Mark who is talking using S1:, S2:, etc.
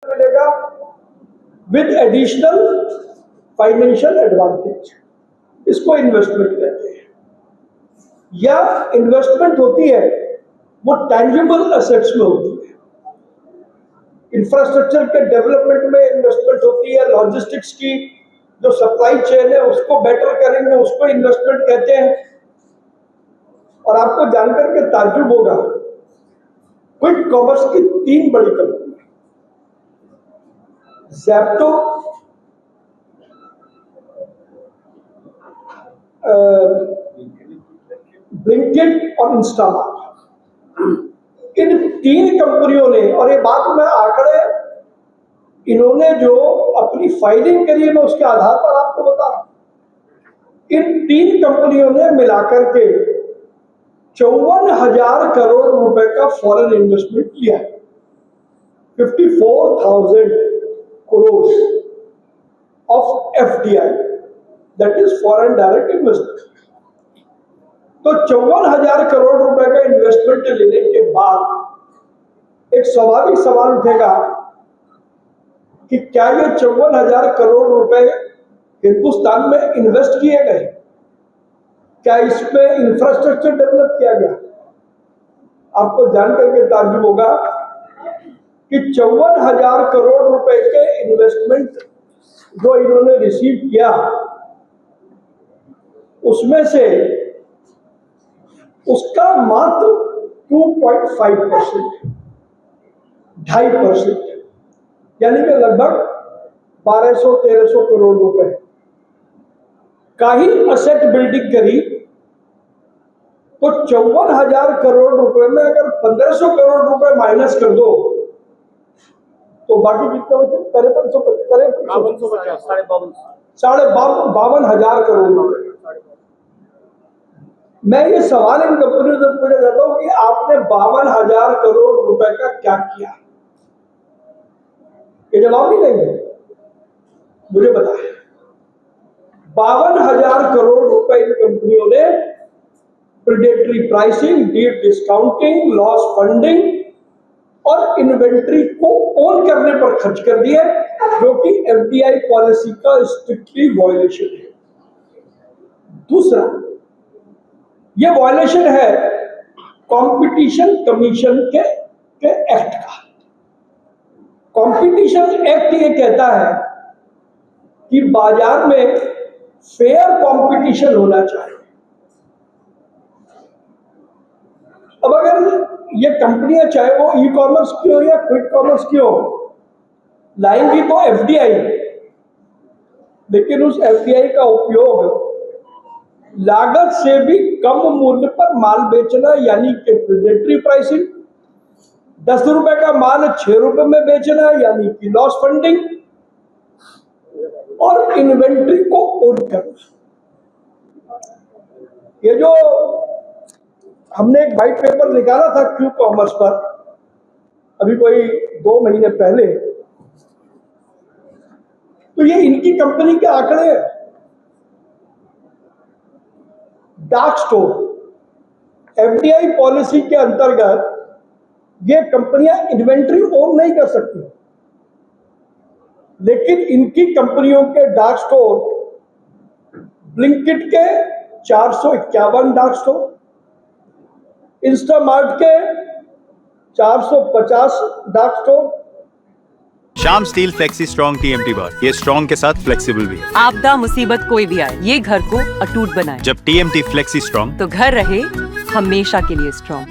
S1: मिलेगा with additional financial advantage, इसको investment कहते हैं। या इन्वेस्टमेंट होती है वो टैंजिबल एसेट्स में होती है, इंफ्रास्ट्रक्चर के डेवलपमेंट में इन्वेस्टमेंट होती है, लॉजिस्टिक्स की जो सप्लाई चेन है उसको बेटर करेंगे, उसको इन्वेस्टमेंट कहते हैं। और आपको जानकर के ताज्जुब होगा, क्विक कॉमर्स की 3 बड़ी कंपनी, ज़ेप्टो, ब्लिंकिट और इंस्टामार्ट, इन 3 कंपनियों ने, और ये बात मैं आंकड़े इन्होंने जो अपनी फाइलिंग करी है मैं उसके आधार पर आपको बता रहा हूं, इन 3 कंपनियों ने मिलाकर के 54,000 करोड़ रुपए का फॉरेन इन्वेस्टमेंट किया है। 54,000 crores of FDI, that is foreign direct investment। तो 54,000 करोड़ रुपए का इन्वेस्टमेंट लेने के बाद एक स्वाभाविक सवाल उठेगा कि क्या ये 54,000 करोड़ रुपए हिंदुस्तान में इन्वेस्ट किए गए, क्या इसमें इंफ्रास्ट्रक्चर डेवलप किया गया? आपको जानकर के ताज्जुब होगा कि 54,000 करोड़ रुपए के इन्वेस्टमेंट जो इन्होंने रिसीव किया, उसमें से उसका मात्र 2.5%, 2.5%, यानी कि लगभग 1200-1300 करोड़ रुपए का ही असेट बिल्डिंग करी। तो 54,000 करोड़ रुपए में अगर 1,500 करोड़ रुपए माइनस कर दो तो बाकी कितना बचे? 52,000 करोड़ रुपए। मैं ये सवाल इन कंपनियों से पूछना चाहता हूं कि आपने 52,000 करोड़ रुपए का क्या किया? ये जवाब नहीं देंगे, मुझे पता है। 52,000 करोड़ रुपए इन कंपनियों ने predatory pricing, deep discounting, loss funding और इन्वेंट्री को ओन करने पर खर्च कर दिया, जो कि एफडीआई पॉलिसी का स्ट्रिक्टली वायलेशन है। दूसरा, यह वायलेशन है कंपटीशन कमीशन के एक्ट का। कंपटीशन एक्ट ये कहता है कि बाजार में फेयर कंपटीशन होना चाहिए। अब अगर ये कंपनियां चाहे वो ई कॉमर्स की हो या क्विक कॉमर्स की हो, लाएंगी तो एफडीआई, लेकिन उस एफडीआई का उपयोग लागत से भी कम मूल्य पर माल बेचना, यानी कि प्रेडेटरी प्राइसिंग, 10 रुपए का माल 6 रुपए में बेचना, यानी कि लॉस फंडिंग, और इन्वेंट्री को ओन करना। ये जो हमने एक वाइट पेपर निकाला था क्यू कॉमर्स पर अभी कोई 2 महीने पहले, तो ये इनकी कंपनी के आंकड़े हैं। डार्क स्टोर, एफडीआई पॉलिसी के अंतर्गत ये कंपनियां इन्वेंट्री ओन नहीं कर सकती, लेकिन इनकी कंपनियों के डार्क स्टोर, ब्लिंकिट के 451 डार्क स्टोर, इंस्टामार्ट के 450 dark store.
S2: Shyam steel flexi strong TMT बार, ये स्ट्रॉन्ग के साथ फ्लेक्सिबल भी है।
S3: आपदा मुसीबत कोई भी आए, ये घर को अटूट बनाए।
S2: जब टीएमटी फ्लेक्सी स्ट्रॉन्ग,
S3: तो घर रहे हमेशा के लिए स्ट्रॉन्ग।